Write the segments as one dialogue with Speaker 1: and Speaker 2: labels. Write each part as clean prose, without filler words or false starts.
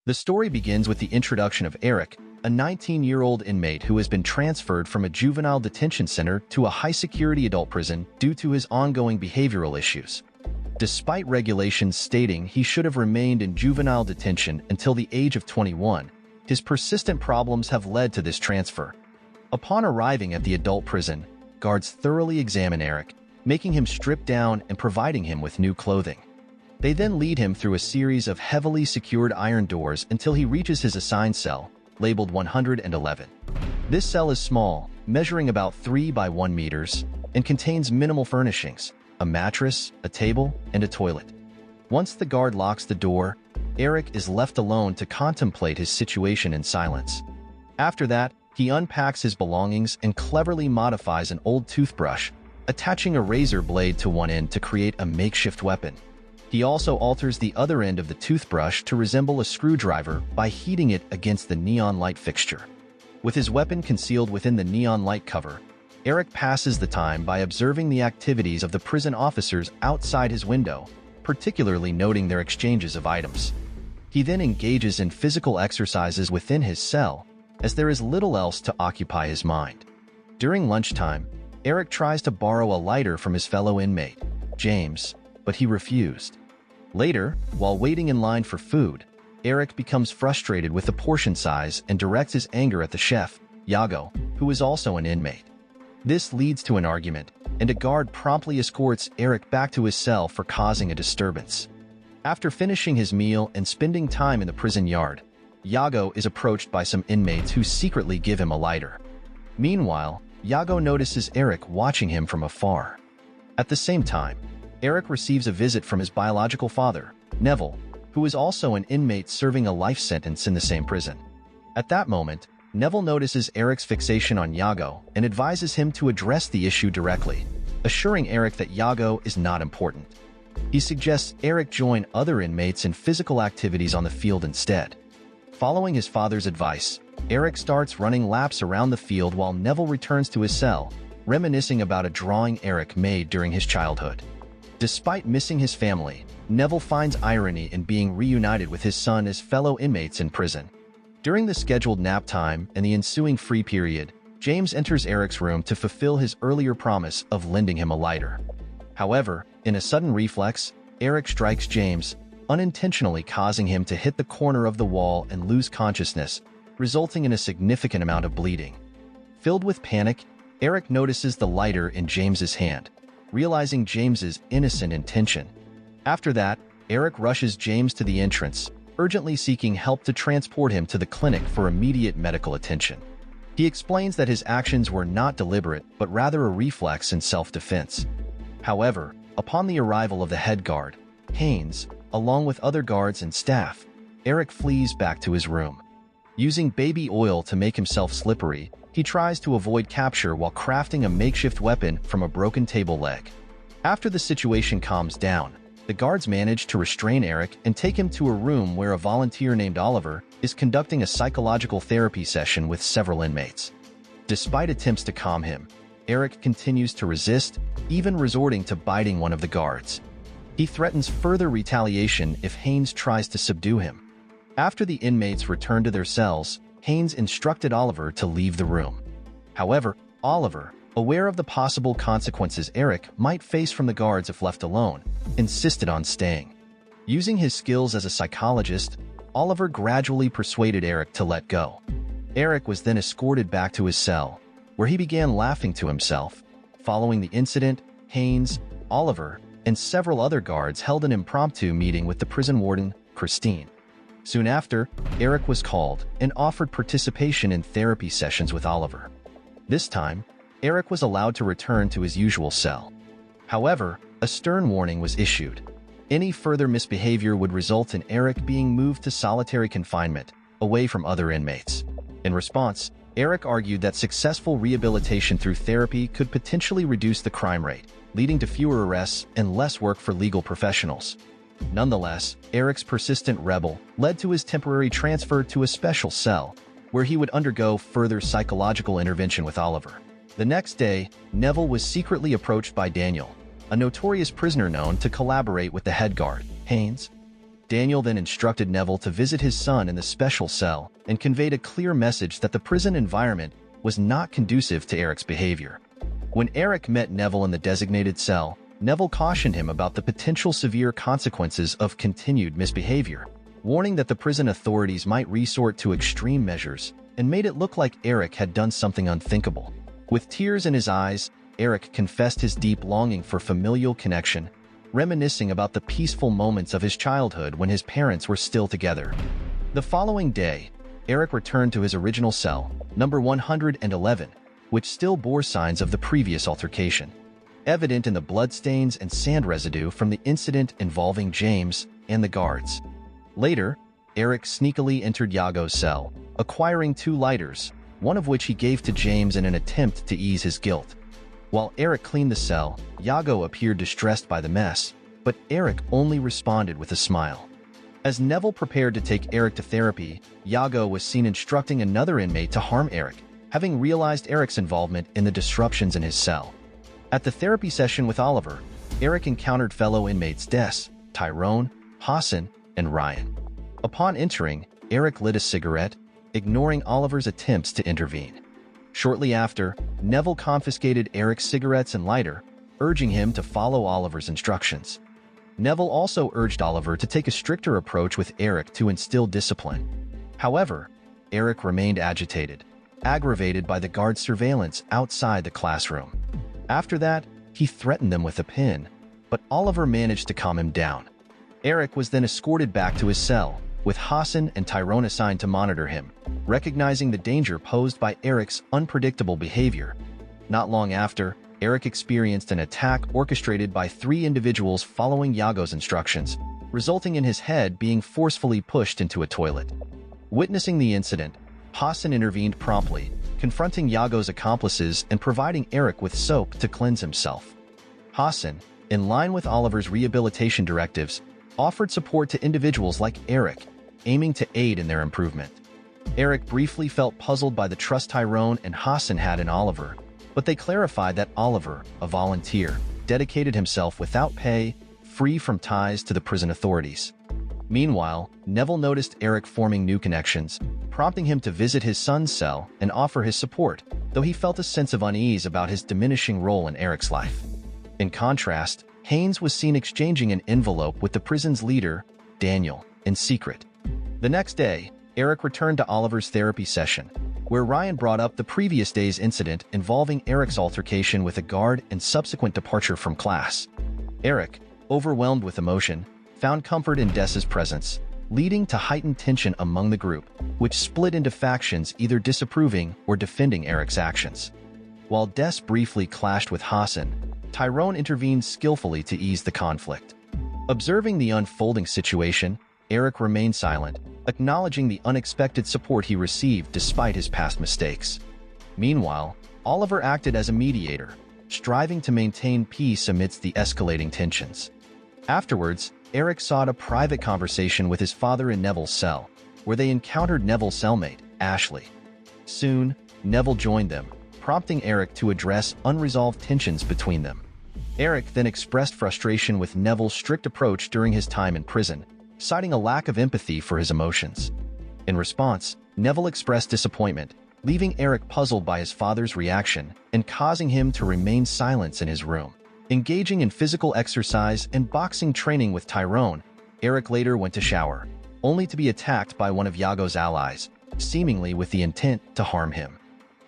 Speaker 1: The story begins with the introduction of Eric, a 19-year-old inmate who has been transferred from a juvenile detention center to a high-security adult prison due to his ongoing behavioral issues. Despite regulations stating he should have remained in juvenile detention until the age of 21, his persistent problems have led to this transfer. Upon arriving at the adult prison, guards thoroughly examine Eric, making him strip down and providing him with new clothing. They then lead him through a series of heavily secured iron doors until he reaches his assigned cell, labeled 111. This cell is small, measuring about 3 by 1 meters, and contains minimal furnishings, a mattress, a table, and a toilet. Once the guard locks the door, Eric is left alone to contemplate his situation in silence. After that, he unpacks his belongings and cleverly modifies an old toothbrush, attaching a razor blade to one end to create a makeshift weapon. He also alters the other end of the toothbrush to resemble a screwdriver by heating it against the neon light fixture. With his weapon concealed within the neon light cover, Eric passes the time by observing the activities of the prison officers outside his window, particularly noting their exchanges of items. He then engages in physical exercises within his cell, as there is little else to occupy his mind. During lunchtime, Eric tries to borrow a lighter from his fellow inmate, James, but he refused. Later, while waiting in line for food, Eric becomes frustrated with the portion size and directs his anger at the chef, Yago, who is also an inmate. This leads to an argument, and a guard promptly escorts Eric back to his cell for causing a disturbance. After finishing his meal and spending time in the prison yard, Yago is approached by some inmates who secretly give him a lighter. Meanwhile, Yago notices Eric watching him from afar. At the same time, Eric receives a visit from his biological father, Neville, who is also an inmate serving a life sentence in the same prison. At that moment, Neville notices Eric's fixation on Yago and advises him to address the issue directly, assuring Eric that Yago is not important. He suggests Eric join other inmates in physical activities on the field instead. Following his father's advice, Eric starts running laps around the field while Neville returns to his cell, reminiscing about a drawing Eric made during his childhood. Despite missing his family, Neville finds irony in being reunited with his son as fellow inmates in prison. During the scheduled nap time and the ensuing free period, James enters Eric's room to fulfill his earlier promise of lending him a lighter. However, in a sudden reflex, Eric strikes James, unintentionally causing him to hit the corner of the wall and lose consciousness, resulting in a significant amount of bleeding. Filled with panic, Eric notices the lighter in James's hand, realizing James's innocent intention. After that, Eric rushes James to the entrance, urgently seeking help to transport him to the clinic for immediate medical attention. He explains that his actions were not deliberate, but rather a reflex in self-defense. However, upon the arrival of the head guard, Haynes, along with other guards and staff, Eric flees back to his room. Using baby oil to make himself slippery, he tries to avoid capture while crafting a makeshift weapon from a broken table leg. After the situation calms down, the guards manage to restrain Eric and take him to a room where a volunteer named Oliver is conducting a psychological therapy session with several inmates. Despite attempts to calm him, Eric continues to resist, even resorting to biting one of the guards. He threatens further retaliation if Haynes tries to subdue him. After the inmates return to their cells, Haynes instructed Oliver to leave the room. However, Oliver, aware of the possible consequences Eric might face from the guards if left alone, insisted on staying. Using his skills as a psychologist, Oliver gradually persuaded Eric to let go. Eric was then escorted back to his cell, where he began laughing to himself. Following the incident, Haynes, Oliver, and several other guards held an impromptu meeting with the prison warden, Christine. Soon after, Eric was called and offered participation in therapy sessions with Oliver. This time, Eric was allowed to return to his usual cell. However, a stern warning was issued. Any further misbehavior would result in Eric being moved to solitary confinement, away from other inmates. In response, Eric argued that successful rehabilitation through therapy could potentially reduce the crime rate, leading to fewer arrests and less work for legal professionals. Nonetheless, Eric's persistent rebel led to his temporary transfer to a special cell, where he would undergo further psychological intervention with Oliver. The next day, Neville was secretly approached by Daniel, a notorious prisoner known to collaborate with the head guard, Haynes. Daniel then instructed Neville to visit his son in the special cell and conveyed a clear message that the prison environment was not conducive to Eric's behavior. When Eric met Neville in the designated cell, Neville cautioned him about the potential severe consequences of continued misbehavior, warning that the prison authorities might resort to extreme measures, and made it look like Eric had done something unthinkable. With tears in his eyes, Eric confessed his deep longing for familial connection, reminiscing about the peaceful moments of his childhood when his parents were still together. The following day, Eric returned to his original cell, number 111, which still bore signs of the previous altercation, evident in the bloodstains and sand residue from the incident involving James and the guards. Later, Eric sneakily entered Iago's cell, acquiring 2 lighters, one of which he gave to James in an attempt to ease his guilt. While Eric cleaned the cell, Iago appeared distressed by the mess, but Eric only responded with a smile. As Neville prepared to take Eric to therapy, Iago was seen instructing another inmate to harm Eric, having realized Eric's involvement in the disruptions in his cell. At the therapy session with Oliver, Eric encountered fellow inmates Des, Tyrone, Hassan, and Ryan. Upon entering, Eric lit a cigarette, ignoring Oliver's attempts to intervene. Shortly after, Neville confiscated Eric's cigarettes and lighter, urging him to follow Oliver's instructions. Neville also urged Oliver to take a stricter approach with Eric to instill discipline. However, Eric remained agitated, aggravated by the guard's surveillance outside the classroom. After that, he threatened them with a pin, but Oliver managed to calm him down. Eric was then escorted back to his cell, with Hassan and Tyrone assigned to monitor him, recognizing the danger posed by Eric's unpredictable behavior. Not long after, Eric experienced an attack orchestrated by 3 individuals following Iago's instructions, resulting in his head being forcefully pushed into a toilet. Witnessing the incident, Hassan intervened promptly, confronting Iago's accomplices and providing Eric with soap to cleanse himself. Hassan, in line with Oliver's rehabilitation directives, offered support to individuals like Eric, aiming to aid in their improvement. Eric briefly felt puzzled by the trust Tyrone and Hassan had in Oliver, but they clarified that Oliver, a volunteer, dedicated himself without pay, free from ties to the prison authorities. Meanwhile, Neville noticed Eric forming new connections, prompting him to visit his son's cell and offer his support, though he felt a sense of unease about his diminishing role in Eric's life. In contrast, Haynes was seen exchanging an envelope with the prison's leader, Daniel, in secret. The next day, Eric returned to Oliver's therapy session, where Ryan brought up the previous day's incident involving Eric's altercation with a guard and subsequent departure from class. Eric, overwhelmed with emotion, found comfort in Des's presence, leading to heightened tension among the group, which split into factions either disapproving or defending Eric's actions. While Des briefly clashed with Hassan, Tyrone intervened skillfully to ease the conflict. Observing the unfolding situation, Eric remained silent, acknowledging the unexpected support he received despite his past mistakes. Meanwhile, Oliver acted as a mediator, striving to maintain peace amidst the escalating tensions. Afterwards, Eric sought a private conversation with his father in Neville's cell, where they encountered Neville's cellmate, Ashley. Soon, Neville joined them, prompting Eric to address unresolved tensions between them. Eric then expressed frustration with Neville's strict approach during his time in prison, citing a lack of empathy for his emotions. In response, Neville expressed disappointment, leaving Eric puzzled by his father's reaction and causing him to remain silent in his room. Engaging in physical exercise and boxing training with Tyrone, Eric later went to shower, only to be attacked by one of Iago's allies, seemingly with the intent to harm him.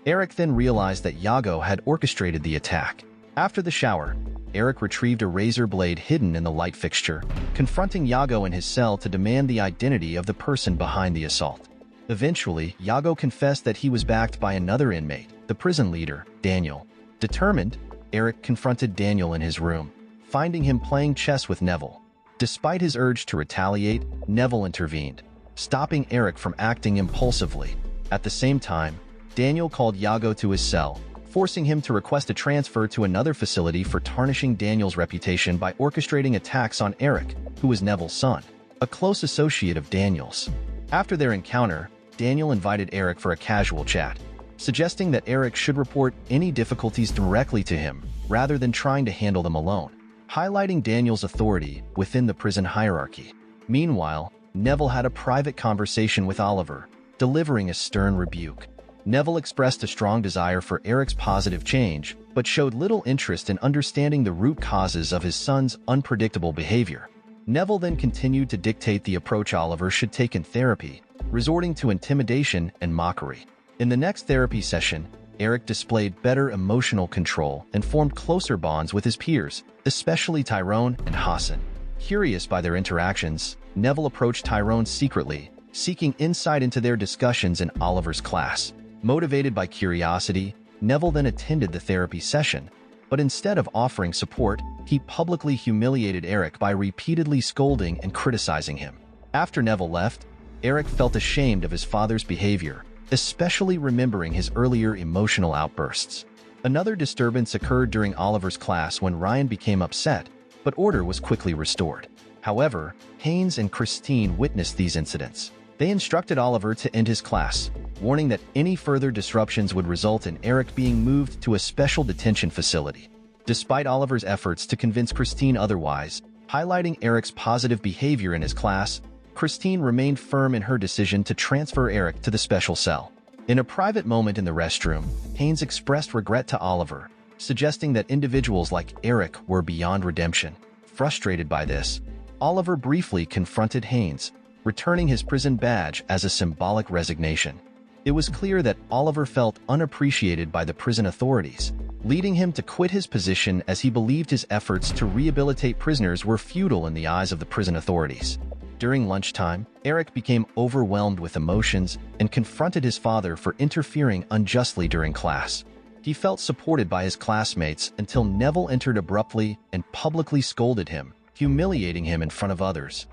Speaker 1: Eric then realized that Iago had orchestrated the attack. After the shower, Eric retrieved a razor blade hidden in the light fixture, confronting Iago in his cell to demand the identity of the person behind the assault. Eventually, Iago confessed that he was backed by another inmate, the prison leader, Daniel. Determined, Eric confronted Daniel in his room, finding him playing chess with Neville. Despite his urge to retaliate, Neville intervened, stopping Eric from acting impulsively. At the same time, Daniel called Iago to his cell, forcing him to request a transfer to another facility for tarnishing Daniel's reputation by orchestrating attacks on Eric, who was Neville's son, a close associate of Daniel's. After their encounter, Daniel invited Eric for a casual chat, suggesting that Eric should report any difficulties directly to him rather than trying to handle them alone, highlighting Daniel's authority within the prison hierarchy. Meanwhile, Neville had a private conversation with Oliver, delivering a stern rebuke. Neville expressed a strong desire for Eric's positive change, but showed little interest in understanding the root causes of his son's unpredictable behavior. Neville then continued to dictate the approach Oliver should take in therapy, resorting to intimidation and mockery. In the next therapy session, Eric displayed better emotional control and formed closer bonds with his peers, especially Tyrone and Hassan. Curious by their interactions, Neville approached Tyrone secretly, seeking insight into their discussions in Oliver's class. Motivated by curiosity, Neville then attended the therapy session, but instead of offering support, he publicly humiliated Eric by repeatedly scolding and criticizing him. After Neville left, Eric felt ashamed of his father's behavior, especially remembering his earlier emotional outbursts. Another disturbance occurred during Oliver's class when Ryan became upset, but order was quickly restored. However, Haynes and Christine witnessed these incidents. They instructed Oliver to end his class, warning that any further disruptions would result in Eric being moved to a special detention facility. Despite Oliver's efforts to convince Christine otherwise, highlighting Eric's positive behavior in his class, Christine remained firm in her decision to transfer Eric to the special cell. In a private moment in the restroom, Haynes expressed regret to Oliver, suggesting that individuals like Eric were beyond redemption. Frustrated by this, Oliver briefly confronted Haynes, returning his prison badge as a symbolic resignation. It was clear that Oliver felt unappreciated by the prison authorities, leading him to quit his position as he believed his efforts to rehabilitate prisoners were futile in the eyes of the prison authorities. During lunchtime, Eric became overwhelmed with emotions and confronted his father for interfering unjustly during class. He felt supported by his classmates until Neville entered abruptly and publicly scolded him, humiliating him in front of others.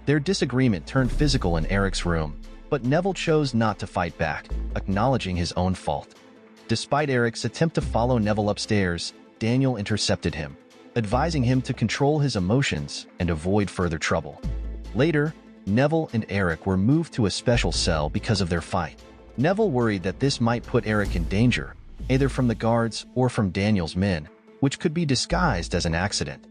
Speaker 1: Their disagreement turned physical in Eric's room, but Neville chose not to fight back, acknowledging his own fault. Despite Eric's attempt to follow Neville upstairs, Daniel intercepted him, advising him to control his emotions and avoid further trouble. Later, Neville and Eric were moved to a special cell because of their fight. Neville worried that this might put Eric in danger, either from the guards or from Daniel's men, which could be disguised as an accident.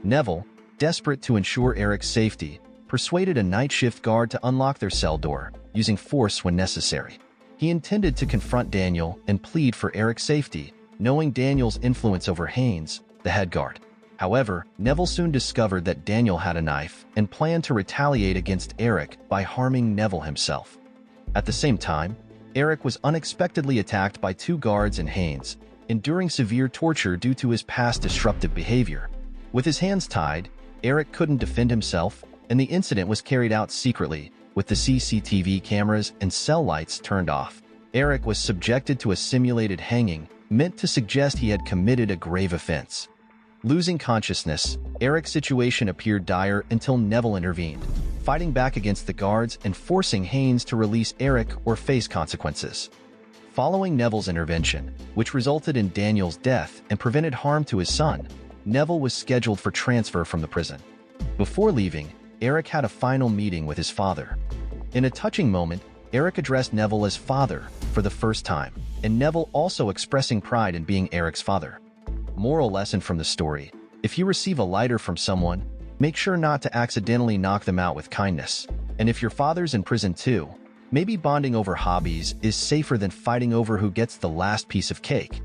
Speaker 1: Neville, desperate to ensure Eric's safety, persuaded a night shift guard to unlock their cell door, using force when necessary. He intended to confront Daniel and plead for Eric's safety, knowing Daniel's influence over Haynes, the head guard. However, Neville soon discovered that Daniel had a knife and planned to retaliate against Eric by harming Neville himself. At the same time, Eric was unexpectedly attacked by two guards and Haynes, enduring severe torture due to his past disruptive behavior. With his hands tied, Eric couldn't defend himself, and the incident was carried out secretly, with the CCTV cameras and cell lights turned off. Eric was subjected to a simulated hanging, meant to suggest he had committed a grave offense. Losing consciousness, Eric's situation appeared dire until Neville intervened, fighting back against the guards and forcing Haynes to release Eric or face consequences. Following Neville's intervention, which resulted in Daniel's death and prevented harm to his son, Neville was scheduled for transfer from the prison. Before leaving, Eric had a final meeting with his father. In a touching moment, Eric addressed Neville as father for the first time, and Neville also expressing pride in being Eric's father. Moral lesson from the story: if you receive a lighter from someone, make sure not to accidentally knock them out with kindness. And if your father's in prison too, maybe bonding over hobbies is safer than fighting over who gets the last piece of cake.